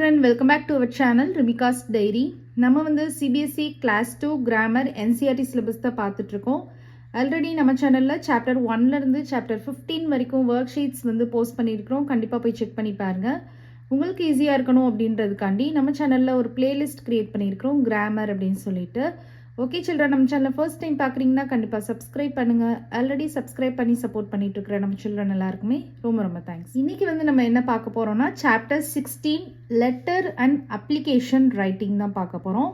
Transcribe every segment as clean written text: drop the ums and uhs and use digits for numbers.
children, welcome back to our channel Rimika's Diary. நம்ம வந்து CBSE Class 2 Grammar NCERT syllabus தான் பார்த்துட்டு இருக்கோம். ஆல்ரெடி நம்ம சேனலில் சாப்டர் 1ல இருந்து சாப்டர் 15 வரைக்கும் ஒர்க் ஷீட்ஸ் வந்து போஸ்ட் பண்ணியிருக்கிறோம். கண்டிப்பாக போய் செக் பண்ணி பாருங்கள். உங்களுக்கு ஈஸியாக இருக்கணும் அப்படின்றதுக்காண்டி நம்ம சேனலில் ஒரு பிளேலிஸ்ட் க்ரியேட் பண்ணியிருக்கிறோம் கிராமர் அப்படின்னு சொல்லிட்டு. ஓகே சில்ட்ரன், நம்ம சேனலில் ஃபர்ஸ்ட் டைம் பார்க்குறீங்கன்னா கண்டிப்பாக சப்ஸ்கிரைப் பண்ணுங்கள். ஆல்ரெடி சப்ஸ்கிரைப் பண்ணி சப்போர்ட் பண்ணிட்டு இருக்கிற நம்ம சில்ட்ரன் எல்லாருக்குமே ரொம்ப ரொம்ப தேங்க்ஸ். இன்றைக்கி வந்து நம்ம என்ன பார்க்க போகிறோம்னா chapter 16 letter and application writing தான் பார்க்க போகிறோம்.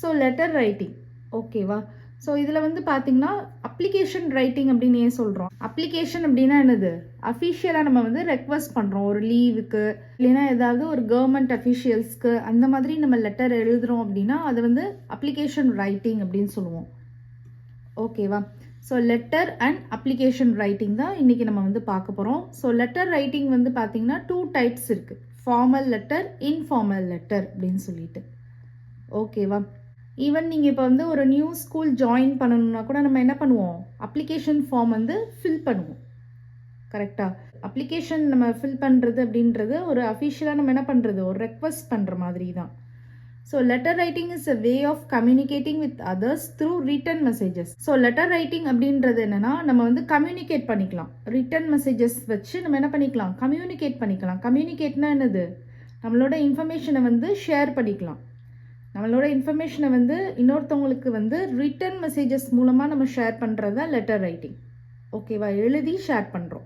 ஸோ லெட்டர் ரைட்டிங் ஓகேவா. ஸோ இதில் வந்து பார்த்தீங்கன்னா அப்ளிகேஷன் ரைட்டிங் அப்படின்னு ஏன் சொல்கிறோம்? அப்ளிகேஷன் அப்படின்னா என்னது? அஃபிஷியலாக நம்ம வந்து ரெக்வஸ்ட் பண்ணுறோம் ஒரு லீவுக்கு, இல்லைன்னா ஏதாவது ஒரு கவர்மெண்ட் அஃபிஷியல்ஸ்க்கு அந்த மாதிரி நம்ம லெட்டர் எழுதுகிறோம் அப்படின்னா அது வந்து அப்ளிகேஷன் ரைட்டிங் அப்படின்னு சொல்லுவோம். ஓகேவா. So letter and application writing தான் இன்றைக்கி நம்ம வந்து பார்க்க போகிறோம். ஸோ லெட்டர் ரைட்டிங் வந்து பார்த்திங்கன்னா 2 டைப்ஸ் இருக்குது. ஃபார்மல் லெட்டர், இன்ஃபார்மல் லெட்டர் அப்படின்னு சொல்லிட்டு. ஓகேவா. ஈவன் நீங்கள் இப்போ வந்து ஒரு நியூ ஸ்கூல் ஜாயின் பண்ணணுன்னா கூட நம்ம என்ன பண்ணுவோம்? அப்ளிகேஷன் ஃபார்ம் வந்து ஃபில் பண்ணுவோம். கரெக்டாக. அப்ளிகேஷன் நம்ம ஃபில் பண்ணுறது அப்படின்றது ஒரு அஃபிஷியலாக நம்ம என்ன பண்ணுறது, ஒரு ரெக்வஸ்ட் பண்ணுற மாதிரி தான். So letter writing is a way of communicating with others through written messages. So letter writing அப்படின்றது என்னென்னா நம்ம வந்து கம்யூனிகேட் பண்ணிக்கலாம். ரிட்டன் மெசேஜஸ் வச்சு நம்ம என்ன பண்ணிக்கலாம்? கம்யூனிகேட் பண்ணிக்கலாம். கம்யூனிகேட்னா என்னது? நம்மளோட இன்ஃபர்மேஷனை வந்து ஷேர் பண்ணிக்கலாம். நம்மளோட இன்ஃபர்மேஷனை வந்து இன்னொருத்தவங்களுக்கு வந்து ரிட்டன் மெசேஜஸ் மூலமாக நம்ம ஷேர் பண்ணுறது தான் லெட்டர் ரைட்டிங். ஓகேவா. எழுதி ஷேர் பண்ணுறோம்.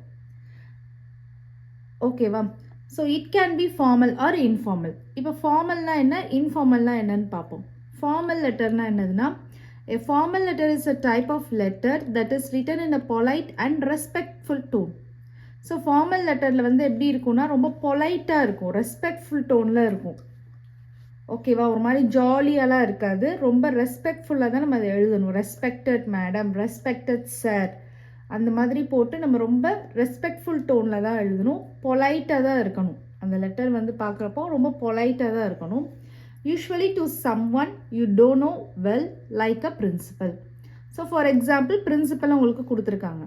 ஓகேவா. So it can be formal or informal. இப்போ ஃபார்மல்னா என்ன, இன்ஃபார்மல்னா என்னன்னு பார்ப்போம். ஃபார்மல் லெட்டர்னா என்னதுன்னா, a formal letter is a type of letter that is written in a polite and respectful tone. So formal லெட்டரில் வந்து எப்படி இருக்கும்னா ரொம்ப பொலைட்டாக இருக்கும், ரெஸ்பெக்ட்ஃபுல் டோனில் இருக்கும். ஓகேவா. ஒரு மாதிரி ஜாலியெல்லாம் இருக்காது, ரொம்ப ரெஸ்பெக்ட்ஃபுல்லாக தான் நம்ம அதை எழுதணும். ரெஸ்பெக்டட் மேடம், ரெஸ்பெக்டட் சார், அந்த மாதிரி போட்டு நம்ம ரொம்ப ரெஸ்பெக்ட்ஃபுல் டோனில் தான் எழுதணும். பொலைட்டாக தான் இருக்கணும். அந்த லெட்டர் வந்து பார்க்குறப்போ ரொம்ப பொலைட்டாக தான் இருக்கணும். Usually to someone you don't know well like a principal. So for example principal உங்களுக்கு கொடுத்துருக்காங்க.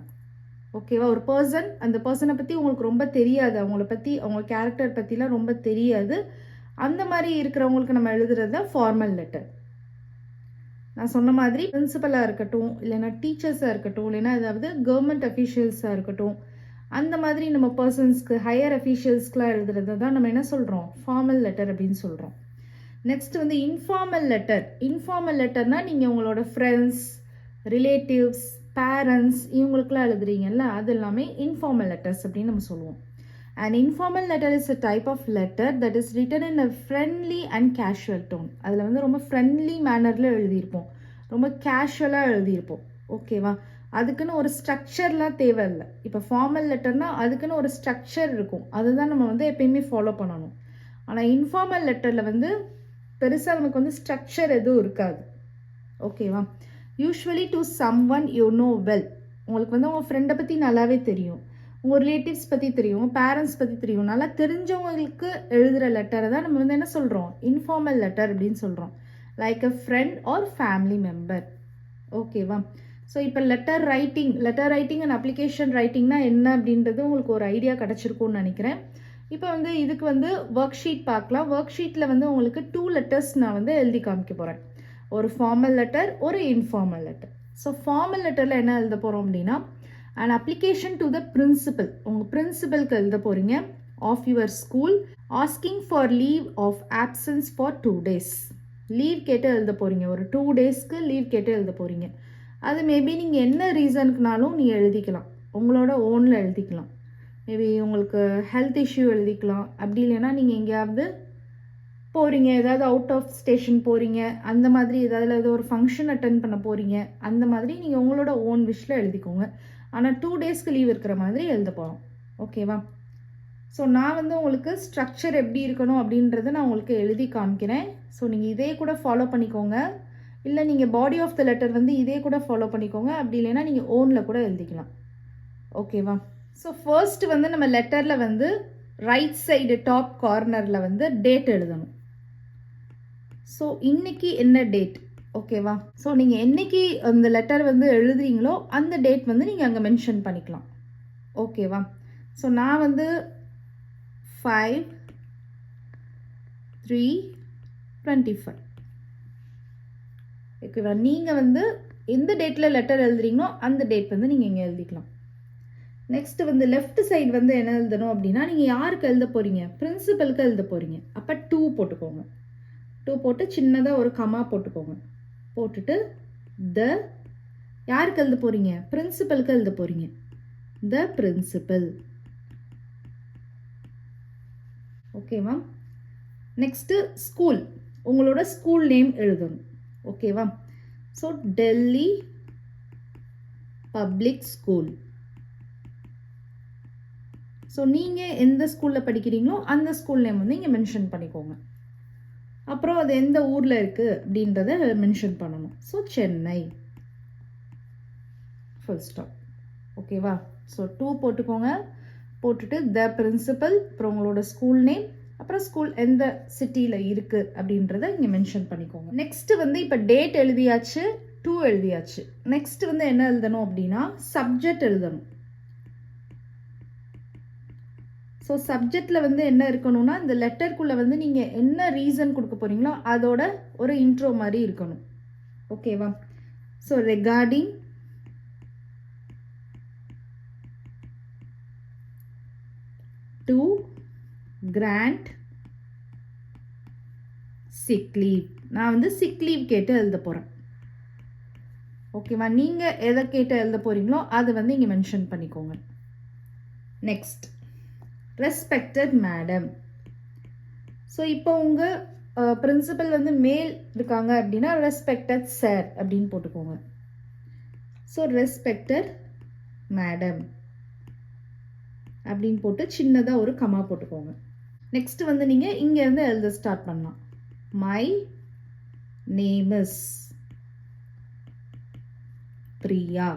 ஓகேவா. ஒரு பர்சன், அந்த பர்சனை பற்றி உங்களுக்கு ரொம்ப தெரியாது, அவங்கள பற்றி அவங்க கேரக்டர் பற்றிலாம் ரொம்ப தெரியாது. அந்த மாதிரி இருக்கிறவங்களுக்கு நம்ம எழுதுறது தான் ஃபார்மல் லெட்டர். நான் சொன்ன மாதிரி பிரின்சிபலாக இருக்கட்டும், இல்லைன்னா டீச்சர்ஸாக இருக்கட்டும், இல்லைன்னா ஏதாவது கவர்மெண்ட் அஃபீஷியல்ஸாக இருக்கட்டும், அந்த மாதிரி நம்ம பர்சன்ஸ்க்கு ஹையர் அஃபீஷியல்ஸ்க்குலாம் எழுதுறது தான் நம்ம என்ன சொல்கிறோம்? ஃபார்மல் லெட்டர் அப்படின்னு சொல்கிறோம். நெக்ஸ்ட் வந்து இன்ஃபார்மல் லெட்டர். இன்ஃபார்மல் லெட்டர்னால் நீங்கள் உங்களோட ஃப்ரெண்ட்ஸ், ரிலேட்டிவ்ஸ், பேரண்ட்ஸ் இவங்களுக்குலாம் எழுதுறீங்கல்ல, அது எல்லாமே இன்ஃபார்மல் லெட்டர்ஸ் அப்படின்னு நம்ம சொல்லுவோம். An informal letter is a type of letter that is written in a friendly and casual tone. அதில் வந்து ரொம்ப ஃப்ரெண்ட்லி மேனரில் எழுதியிருப்போம், ரொம்ப கேஷுவலாக எழுதியிருப்போம். ஓகேவா. அதுக்குன்னு ஒரு ஸ்ட்ரக்சர்லாம் தேவையில்லை. இப்போ ஃபார்மல் லெட்டர்னால் அதுக்குன்னு ஒரு ஸ்ட்ரக்சர் இருக்கும், அதுதான் நம்ம வந்து எப்பயுமே ஃபாலோ பண்ணணும். ஆனால் இன்ஃபார்மல் லெட்டரில் வந்து பெருசாக நமக்கு வந்து ஸ்ட்ரக்சர் எதுவும் இருக்காது. ஓகேவா. Usually to someone you know well. உங்களுக்கு வந்து உங்கள் ஃப்ரெண்டை பற்றி நல்லாவே தெரியும், உங்கள் ரிலேட்டிவ்ஸ் பற்றி தெரியும், உங்கள் பேரண்ட்ஸ் பற்றி தெரியும், நல்லா தெரிஞ்சவங்களுக்கு எழுதுகிற லெட்டரை தான் நம்ம வந்து என்ன சொல்கிறோம்? இன்ஃபார்மல் லெட்டர் அப்படின்னு சொல்கிறோம். Like a friend or family member. ஓகேவா. ஸோ இப்போ லெட்டர் ரைட்டிங் அண்ட் அப்ளிகேஷன் ரைட்டிங்னா என்ன அப்படின்றது உங்களுக்கு ஒரு ஐடியா கிடச்சிருக்கும்னு நினைக்கிறேன். இப்போ வந்து இதுக்கு வந்து ஒர்க் ஷீட் பார்க்கலாம். ஒர்க் ஷீட்டில் வந்து உங்களுக்கு 2 லெட்டர்ஸ் நான் வந்து எழுதி காமிக்க போகிறேன். ஒரு ஃபார்மல் லெட்டர், ஒரு இன்ஃபார்மல் லெட்டர். ஸோ ஃபார்மல் லெட்டரில் என்ன எழுத போகிறோம் அப்படின்னா, an application to the principal. உங்கள் பிரின்சிபலுக்கு எழுத போகிறீங்க of your school asking for leave of absence for 2 days. Leave கேட்டு எழுத போகிறீங்க, ஒரு 2 டேஸ்க்கு லீவ் கேட்டு எழுத போகிறீங்க. அது மேபி நீங்கள் என்ன ரீசனுக்குனாலும் நீங்கள் எழுதிக்கலாம், உங்களோட ஓனில் எழுதிக்கலாம். மேபி உங்களுக்கு ஹெல்த் இஷ்யூ எழுதிக்கலாம். அப்படி இல்லைன்னா நீங்கள் எங்கேயாவது போகிறீங்க, ஏதாவது அவுட் ஆஃப் ஸ்டேஷன் போகிறீங்க, அந்த மாதிரி ஏதாவது ஒரு ஃபங்க்ஷன் அட்டென்ட் பண்ண போகிறீங்க, அந்த மாதிரி நீங்கள் உங்களோட ஓன் விஷில் எழுதிக்கோங்க. ஆனால் 2 டேஸ்க்கு லீவ் இருக்கிற மாதிரி எழுத போகிறோம். ஓகேவா. ஸோ நான் வந்து உங்களுக்கு ஸ்ட்ரக்சர் எப்படி இருக்கணும் அப்படின்றத நான் உங்களுக்கு எழுதி காமிக்கிறேன். ஸோ நீங்கள் இதே கூட ஃபாலோ பண்ணிக்கோங்க, இல்லை நீங்கள் பாடி ஆஃப் த லெட்டர் வந்து இதே கூட ஃபாலோ பண்ணிக்கோங்க. அப்படி இல்லைன்னா நீங்கள் ஓனில் கூட எழுதிக்கலாம். ஓகேவா. ஸோ ஃபர்ஸ்ட் வந்து நம்ம லெட்டரில் வந்து ரைட் சைடு டாப் கார்னரில் வந்து டேட் எழுதணும். ஸோ இன்னைக்கு என்ன டேட்? ஓகேவா. ஸோ நீங்கள் என்றைக்கு அந்த லெட்டர் வந்து எழுதுறீங்களோ அந்த டேட் வந்து நீங்கள் அங்கே மென்ஷன் பண்ணிக்கலாம். ஓகேவா. ஸோ நான் வந்து 5 6/3/25. ஓகேவா? நீங்கள் வந்து எந்த டேட்டில் லெட்டர் எழுதுறீங்களோ அந்த டேட் வந்து நீங்கள் இங்கே எழுதிக்கலாம். நெக்ஸ்ட் வந்து லெஃப்ட் சைடு வந்து என்ன எழுதணும் அப்படின்னா, நீங்கள் யாருக்கு எழுத போகிறீங்க? பிரின்சிபலுக்கு எழுத போகிறீங்க. அப்போ 2 போட்டுக்கோங்க. 2 போட்டு சின்னதாக ஒரு கமா போட்டுக்கோங்க. போட்டுட்டு த யாருக்கு எழுத போகிறீங்க? பிரின்சிபலுக்கு எழுத போகிறீங்க. த பிரின்சிபல். ஓகேவா? நெக்ஸ்ட்டு ஸ்கூல், உங்களோட ஸ்கூல் நேம் எழுதணும். ஓகேவா? So Delhi public school. So நீங்கள் எந்த ஸ்கூலில் படிக்கிறீங்களோ அந்த ஸ்கூல் நேம் வந்து இங்கே மென்ஷன் பண்ணிக்கோங்க. அப்புறம் அது எந்த ஊரில் இருக்குது அப்படின்றத மென்ஷன் பண்ணணும். So Chennai, full stop. ஓகேவா? ஸோ 2 போட்டுக்கோங்க. போட்டுட்டு த பிரின்சிபல், அப்புறம் உங்களோட ஸ்கூல் நேம், அப்புறம் ஸ்கூல் எந்த சிட்டியில் இருக்குது அப்படின்றத இங்கே மென்ஷன் பண்ணிக்கோங்க. நெக்ஸ்ட்டு வந்து இப்போ டேட் எழுதியாச்சு, 2 எழுதியாச்சு. நெக்ஸ்ட் வந்து என்ன எழுதணும் அப்படின்னா சப்ஜெக்ட் எழுதணும். ஸோ சப்ஜெக்டில் வந்து என்ன இருக்கணும்னா, இந்த லெட்டருக்குள்ளே வந்து நீங்கள் என்ன ரீசன் கொடுக்க போகிறீங்களோ அதோட ஒரு இன்ட்ரோ மாதிரி இருக்கணும். ஓகேவா? So regarding to grant sick leave. நான் வந்து சிக் லீவ் கேட்டு எழுத போகிறேன். ஓகேவா? நீங்கள் எதை கேட்டு எழுத போகிறீங்களோ அதை வந்து இங்கே மென்ஷன் பண்ணிக்கோங்க. Next respected madam. ஸோ இப்போ உங்கள் பிரின்சிபல் வந்து மேல் இருக்காங்க அப்படின்னா ரெஸ்பெக்டட் சார் அப்படின்னு போட்டுக்கோங்க. ஸோ ரெஸ்பெக்டட் மேடம் அப்படின்னு போட்டு சின்னதாக ஒரு கமா போட்டுக்கோங்க. நெக்ஸ்ட் வந்து நீங்கள் இங்கேருந்து எழுத ஸ்டார்ட் பண்ணலாம். My name is Priya.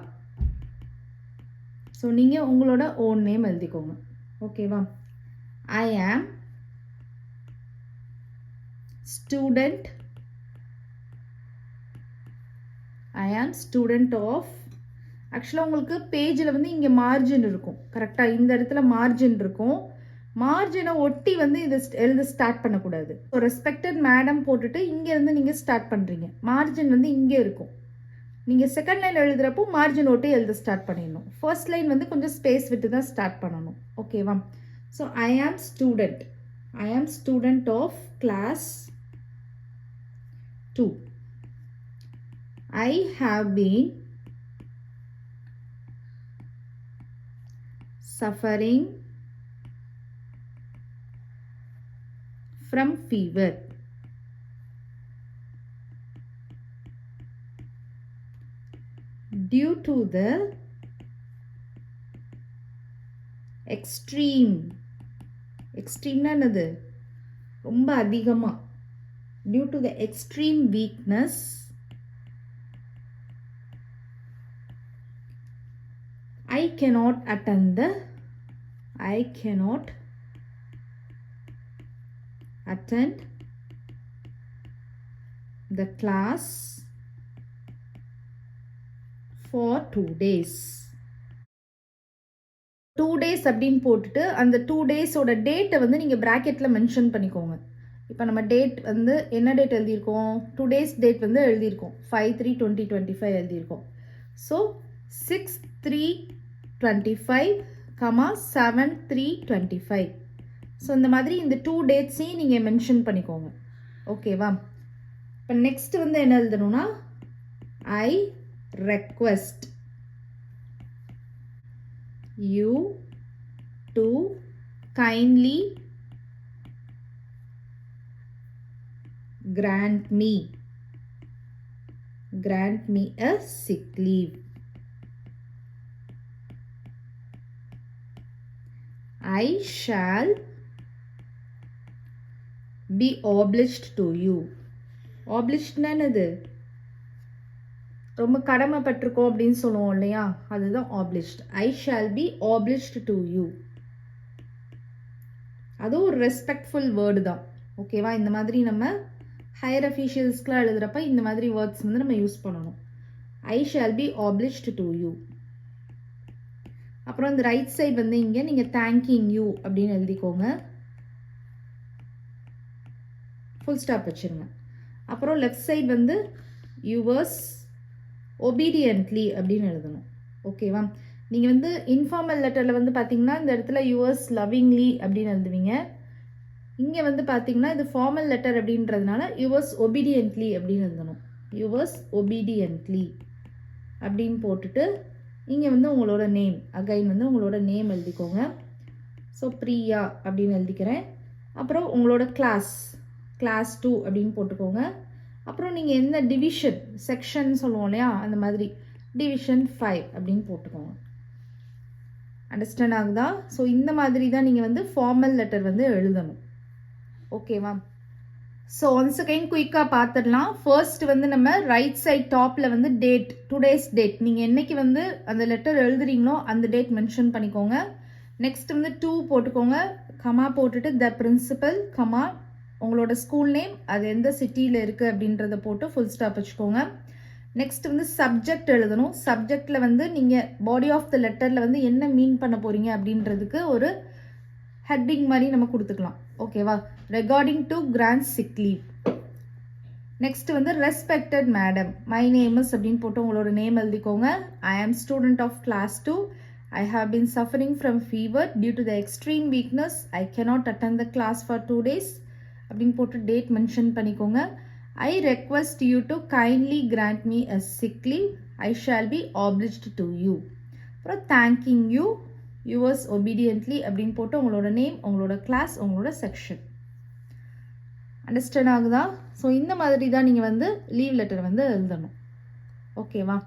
So நீங்கள் உங்களோட ஓன் நேம் எழுதிக்கோங்க. ஓகேவா? ஐ am student. I am student of. ஆக்சுவலாக உங்களுக்கு பேஜில் வந்து இங்கே மார்ஜின் இருக்கும். கரெக்டாக இந்த இடத்துல மார்ஜின் இருக்கும். மார்ஜினை ஒட்டி வந்து இது எழுத ஸ்டார்ட் பண்ணக்கூடாது. ஸோ ரெஸ்பெக்டட் மேடம் போட்டுட்டு இங்கேருந்து நீங்கள் ஸ்டார்ட் பண்ணுறீங்க. மார்ஜின் வந்து இங்கே இருக்கும். நீங்கள் செகண்ட் லைன் எழுதுகிறப்போ மார்ஜின் ஒட்டி எழுத ஸ்டார்ட் பண்ணிடணும். ஃபர்ஸ்ட் லைன் வந்து கொஞ்சம் ஸ்பேஸ் விட்டு தான் ஸ்டார்ட் பண்ணணும். ஓகேவா? So I am student. I am student of class 2. I have been suffering from fever. Due to the extreme என்னது? ரொம்ப அதிகமாக. Due to the extreme weakness I cannot attend the class for 2 days. 2 days அப்படின்னு போட்டுட்டு அந்த 2 டேஸோட டேட்டை வந்து நீங்கள் ப்ராக்கெட்டில் மென்ஷன் பண்ணிக்கோங்க. இப்போ நம்ம டேட் வந்து என்ன டேட் எழுதியிருக்கோம்? 2 days டேட் வந்து எழுதியிருக்கோம். 5/3/2025 எழுதியிருக்கோம். ஸோ 6/3/25, 7/3/25. ஸோ இந்த மாதிரி இந்த 2 டேட்ஸையும் நீங்கள் மென்ஷன் பண்ணிக்கோங்க. ஓகேவா? இப்போ நெக்ஸ்ட் வந்து என்ன எழுதணும்னா I request you to kindly grant me a sick leave. I shall be obliged to you. obliged என்னது? ரொம்ப கடமைப்பட்டிருக்கோம் அப்படின்னு சொல்லுவோம் இல்லையா, அதுதான் obliged. I shall be obliged to you. அதுவும் ஒரு ரெஸ்பெக்ட்ஃபுல் வேர்டு தான். ஓகேவா? இந்த மாதிரி நம்ம ஹையர் அஃபீஷியல்ஸ்க்குலாம் எழுதுகிறப்ப இந்த மாதிரி வேர்ட்ஸ் வந்து நம்ம யூஸ் பண்ணணும். I shall be obliged to you. அப்புறம் இந்த ரைட் சைடு வந்து இங்கே நீங்கள் தேங்கிங் யூ அப்படின்னு எழுதிக்கோங்க. ஃபுல் ஸ்டாப் வச்சுருங்க. அப்புறம் லெஃப்ட் சைடு வந்து யுவர்ஸ் ஒபீடியன்ட்லி அப்படின்னு எழுதணும். ஓகேவா? நீங்கள் வந்து இன்ஃபார்மல் லெட்டரில் வந்து பார்த்தீங்கன்னா இந்த இடத்துல யுவர்ஸ் லவ்விங்லி அப்படின்னு எழுதுவீங்க. இங்கே வந்து பார்த்தீங்கன்னா இது ஃபார்மல் லெட்டர் அப்படின்றதுனால யுவர்ஸ் ஒபீடியன்ட்லி அப்படின்னு எழுதணும். யுவர்ஸ் ஒபீடியன்ட்லி அப்படின்னு போட்டுட்டு இங்கே வந்து உங்களோட நேம் அகைன் வந்து உங்களோட நேம் எழுதிக்கோங்க. ஸோ பிரியா அப்படின்னு எழுதிக்கிறேன். அப்புறம் உங்களோட கிளாஸ் 2 அப்படின்னு போட்டுக்கோங்க. அப்புறம் நீங்கள் எந்த டிவிஷன் செக்ஷன் சொல்லுவோம் இல்லையா, அந்த மாதிரி டிவிஷன் 5 அப்படின்னு போட்டுக்கோங்க. அண்டர்ஸ்டாண்ட் ஆகுதா? ஸோ இந்த மாதிரி தான் நீங்கள் வந்து ஃபார்மல் லெட்டர் வந்து எழுதணும். ஓகேவா? ஸோ ஒன்ஸ் அகைன் குயிக்காக பார்த்துடலாம். ஃபர்ஸ்ட் வந்து நம்ம ரைட் சைட் டாப்பில் வந்து டேட், டுடேஸ் டேட், நீங்கள் என்னைக்கு வந்து அந்த லெட்டர் எழுதுறீங்களோ அந்த டேட் மென்ஷன் பண்ணிக்கோங்க. நெக்ஸ்ட் வந்து 2 போட்டுக்கோங்க, கமா போட்டுட்டு த பிரின்சிபல், கமா உங்களோட ஸ்கூல் நேம், அது எந்த சிட்டியில் இருக்குது அப்படின்றத போட்டு ஃபுல் ஸ்டாப் வச்சுக்கோங்க. நெக்ஸ்ட் வந்து சப்ஜெக்ட் எழுதணும். சப்ஜெக்டில் வந்து நீங்கள் பாடி ஆஃப் த லெட்டரில் வந்து என்ன மீன் பண்ண போகிறீங்க அப்படின்றதுக்கு ஒரு ஹெட்டிங் மாதிரி நம்ம கொடுத்துக்கலாம். ஓகேவா? Regarding to grant sick leave. Next வந்து respected madam, my name is அப்படின்னு போட்டு உங்களோட நேம் எழுதிக்கோங்க. I am student of class 2. I have been suffering from fever due to the extreme weakness. I cannot attend the class for 2 days. அப்படின்னு போட்டு date mention பண்ணிக்கோங்க. I request you to kindly grant me a sick leave. I shall be obliged to you. அப்புறம் thanking you, yours obediently அப்படின்னு போட்டு உங்களோட name, உங்களோட class, உங்களோட section. Understand ஆகுதா? ஸோ இந்த மாதிரி தான் நீங்கள் வந்து லீவ் லெட்டர் வந்து எழுதணும். ஓகேவா?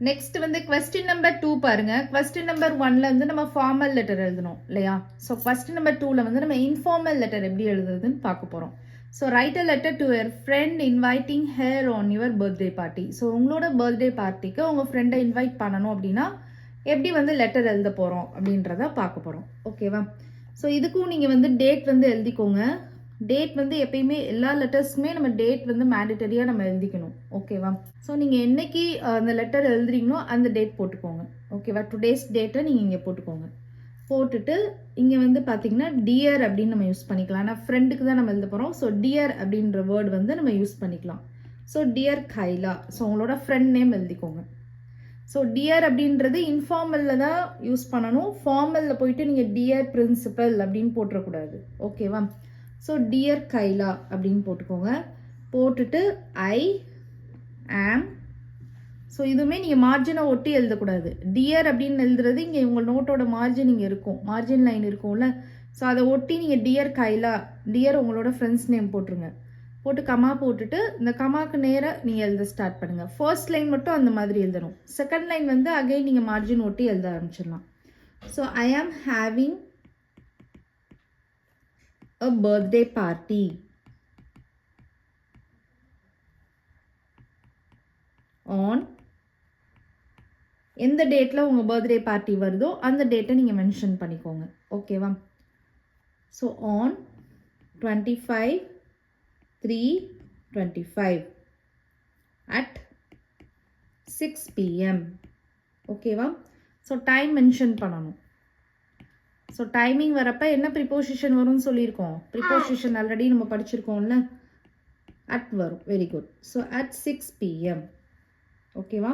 நெக்ஸ்ட் வந்து கொஸ்டின் நம்பர் 2 பாருங்க. கொஸ்டின் நம்பர் 1ல வந்து நம்ம ஃபார்மல் லெட்டர் எழுதணும் இல்லையா? ஸோ கொஸ்டின் நம்பர் 2ல வந்து நம்ம இன்ஃபார்மல் லெட்டர் எப்படி எழுதுறதுன்னு பார்க்க போகிறோம். So right a letter to your friend inviting hair on your birthday party. So உங்களோட பர்த்டே பார்ட்டிக்கு உங்கள் ஃப்ரெண்டை இன்வைட் பண்ணணும் அப்படின்னா எப்படி வந்து லெட்டர் எழுத போகிறோம் அப்படின்றத பார்க்க போகிறோம். ஓகேவா? ஸோ இதுக்கும் நீங்கள் வந்து டேட் வந்து எழுதிக்கோங்க. டேட் வந்து எப்பயுமே எல்லா லெட்டர்ஸுமே நம்ம டேட் வந்து மேண்டட்டரியாக நம்ம எழுதிக்கணும். ஓகேவா? ஸோ நீங்கள் என்னைக்கு அந்த லெட்டர் எழுதுறீங்களோ அந்த டேட் போட்டுக்கோங்க. ஓகேவா? டுடேஸ் டேட்டை நீங்கள் இங்கே போட்டுக்கோங்க. போட்டுட்டு இங்கே வந்து பார்த்தீங்கன்னா டியர் அப்படின்னு நம்ம யூஸ் பண்ணிக்கலாம். ஆனால் ஃப்ரெண்டுக்கு தான் நம்ம எழுத போகிறோம். ஸோ டியர் அப்படின்ற வேர்டு வந்து நம்ம யூஸ் பண்ணிக்கலாம். ஸோ டியர் கைலா, ஸோ உங்களோட ஃப்ரெண்ட் நேம் எழுதிக்கோங்க. ஸோ டியர் அப்படின்றது இன்ஃபார்மலில் தான் யூஸ் பண்ணணும். ஃபார்மலில் போயிட்டு நீங்கள் டியர் பிரின்சிபல் அப்படின்னு போட்டுறக்கூடாது. ஓகேவா? ஸோ டியர் கைலா அப்படின்னு போட்டுக்கோங்க. போட்டுட்டு ஐ ஆம், ஸோ இதுவுமே நீங்கள் மார்ஜினை ஒட்டி எழுதக்கூடாது. டியர் அப்படின்னு எழுதுறது இங்கே உங்கள் நோட்டோட மார்ஜின் இங்கே இருக்கும், மார்ஜின் லைன் இருக்கும்ல, ஸோ அதை ஒட்டி நீங்கள் டியர் கைலா, டியர் உங்களோட ஃப்ரெண்ட்ஸ் நேம் போட்டுருங்க. போட்டு கமா போட்டுட்டு இந்த கமாக்கு நேராக நீங்கள் எழுத ஸ்டார்ட் பண்ணுங்கள். ஃபர்ஸ்ட் லைன் மட்டும் அந்த மாதிரி எழுதணும். செகண்ட் லைன் வந்து அகைன் நீங்கள் மார்ஜின் ஒட்டி எழுத ஆரம்பிச்சிடலாம். So I am having a birthday party on எந்த டேட்டில் உங்கள் பர்த்டே பார்ட்டி வருதோ அந்த டேட்டை நீங்கள் மென்ஷன் பண்ணிக்கோங்க. ஓகேவா? So on 25/3/25 at 6 PM. ஓகேவா? ஸோ டைம் மென்ஷன் பண்ணணும். ஸோ டைமிங் வரப்போ என்ன ப்ரிப்போசிஷன் வரும்னு சொல்லியிருக்கோம். ப்ரிப்போசிஷன் ஆல்ரெடி நம்ம படிச்சிருக்கோம்ல, அட் வரும். Very good. So at 6 PM. ஓகேவா?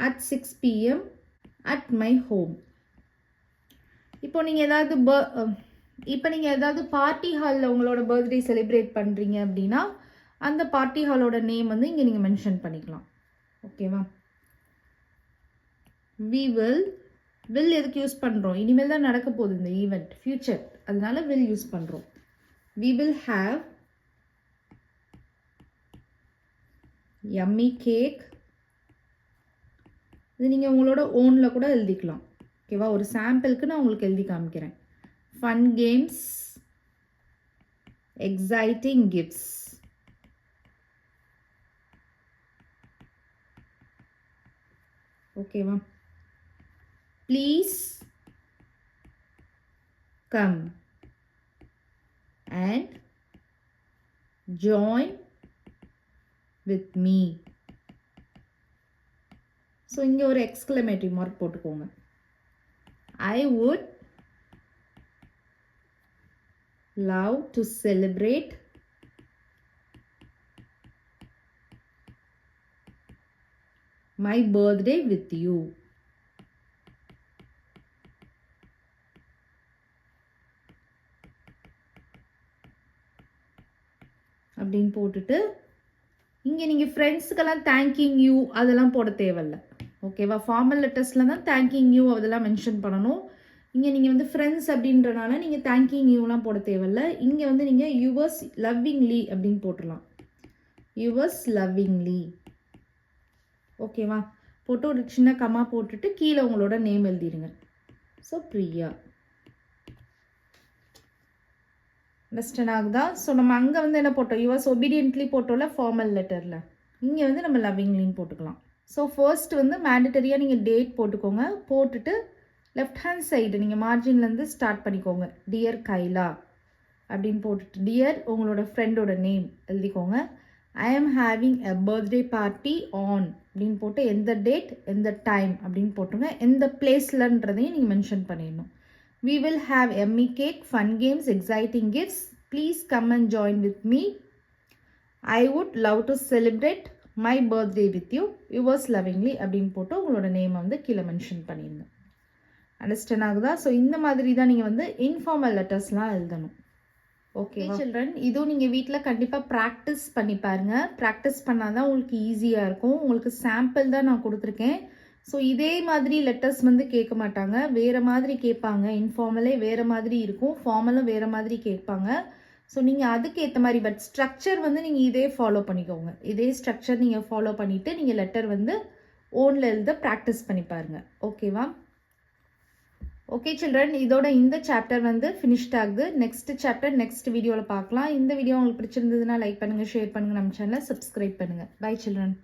At 6 PM at my home. இப்போ நீங்கள் ஏதாவது பார்ட்டி ஹாலில் உங்களோட பர்த்டே செலிப்ரேட் பண்ணுறீங்க அப்படின்னா அந்த பார்ட்டி ஹாலோட நேம் வந்து இங்கே நீங்கள் மென்ஷன் பண்ணிக்கலாம். ஓகேவா? we will எதுக்கு யூஸ் பண்ணுறோம்? இனிமேல் தான் நடக்க போகுது இந்த ஈவெண்ட், ஃபியூச்சர், அதனால will யூஸ் பண்ணுறோம். we will have yummy cake. இது நீங்கள் உங்களோட ஓனில் கூட எழுதிக்கலாம். ஓகேவா? ஒரு சாம்பிளுக்கு நான் உங்களுக்கு எழுதி காமிக்கிறேன். fun games, exciting gifts. ஓகேவா? Please come and join with me. So இங்கே ஒரு எக்ஸ்க்ளமேட்டிவ் மார்க் போட்டுக்கோங்க. I would love to celebrate my birthday with you. அப்படின்னு போட்டுட்டு இங்கே நீங்கள் ஃப்ரெண்ட்ஸுக்கெல்லாம் தேங்கிங் யூ அதெல்லாம் போட தேவையில்ல. ஓகேவா? ஃபார்மல் லெட்டர்ஸில் தான் தேங்கிங் யூ அதெல்லாம் மென்ஷன் பண்ணணும். இங்கே நீங்கள் வந்து ஃப்ரெண்ட்ஸ் அப்படின்றனால நீங்கள் தேங்கிங் யூலாம் போட தேவையில்ல. இங்கே வந்து நீங்கள் யுவர்ஸ் லவ்விங்லி அப்படின்னு போட்டுடலாம். Yours lovingly. ஓகேவா? போட்டு ஒரு சின்ன கம்மா போட்டுட்டு கீழே உங்களோட நேம் எழுதிடுங்க. ஸோ பிரியா. அண்டர்ஸ்டாண்ட் ஆகுதா? ஸோ நம்ம அங்கே வந்து என்ன போட்டோம்? யுவர்ஸ் ஒபீடியன்ட்லி போட்டோம்ல ஃபார்மல் லெட்டரில். இங்கே வந்து நம்ம லவ்விங்லின்னு போட்டுக்கலாம். ஸோ ஃபர்ஸ்ட் வந்து மேண்டட்டரியாக நீங்கள் டேட் போட்டுக்கோங்க. போட்டுட்டு லெஃப்ட் ஹேண்ட் சைடு நீங்கள் மார்ஜின்லேருந்து ஸ்டார்ட் பண்ணிக்கோங்க. டியர் கைலா அப்படின்னு போட்டுட்டு டியர் உங்களோட ஃப்ரெண்டோட நேம் எழுதிக்கோங்க. I am having a birthday party on அப்படின்னு போட்டு எந்த டேட் எந்த டைம் அப்படின்னு போட்டுங்க. எந்த பிளேஸ்லன்றதையும் நீங்கள் மென்ஷன் பண்ணிடணும். We will have yummy cake, fun games, exciting gifts. Please come and join with me. I would love to celebrate my birthday with you. Yours lovingly அப்படின்னு போட்டு உங்களோட நேம் வந்து கீழே மென்ஷன் பண்ணிடுங்க. அண்டர்ஸ்டாண்ட் ஆகுதா? ஸோ இந்த மாதிரி தான் நீங்கள் வந்து இன்ஃபார்மல் லெட்டர்ஸ்லாம் எழுதணும். ஓகே சில்ட்ரன், இதுவும் நீங்கள் வீட்டில் கண்டிப்பாக ப்ராக்டிஸ் பண்ணி பாருங்கள். ப்ராக்டிஸ் பண்ணால் தான் உங்களுக்கு ஈஸியாக இருக்கும். உங்களுக்கு சாம்பிள் தான் நான் கொடுத்துருக்கேன். ஸோ இதே மாதிரி லெட்டர்ஸ் வந்து கேட்க மாட்டாங்க, வேறு மாதிரி கேட்பாங்க. இன்ஃபார்மலே வேறு மாதிரி இருக்கும், ஃபார்மலும் வேறு மாதிரி கேட்பாங்க. ஸோ நீங்கள் அதுக்கேற்ற மாதிரி பட் ஸ்ட்ரக்சர் வந்து நீங்கள் இதே ஃபாலோ பண்ணிக்கோங்க. இதே ஸ்ட்ரக்சர் நீங்கள் ஃபாலோ பண்ணிவிட்டு நீங்கள் லெட்டர் வந்து ஓனில் எழுத ப்ராக்டிஸ் பண்ணி பாருங்கள். ஓகேவா? ஓகே சில்ட்ரன், இதோட இந்த சாப்டர் வந்து ஃபினிஷ்ட் ஆகுது. நெக்ஸ்ட் சாப்டர் நெக்ஸ்ட் வீடியோவில் பார்க்கலாம். இந்த வீடியோ உங்களுக்கு பிடிச்சிருந்ததுன்னா லைக் பண்ணுங்கள், ஷேர் பண்ணுங்கள், நம்ம சேனலை சப்ஸ்கிரைப் பண்ணுங்கள். Bye children.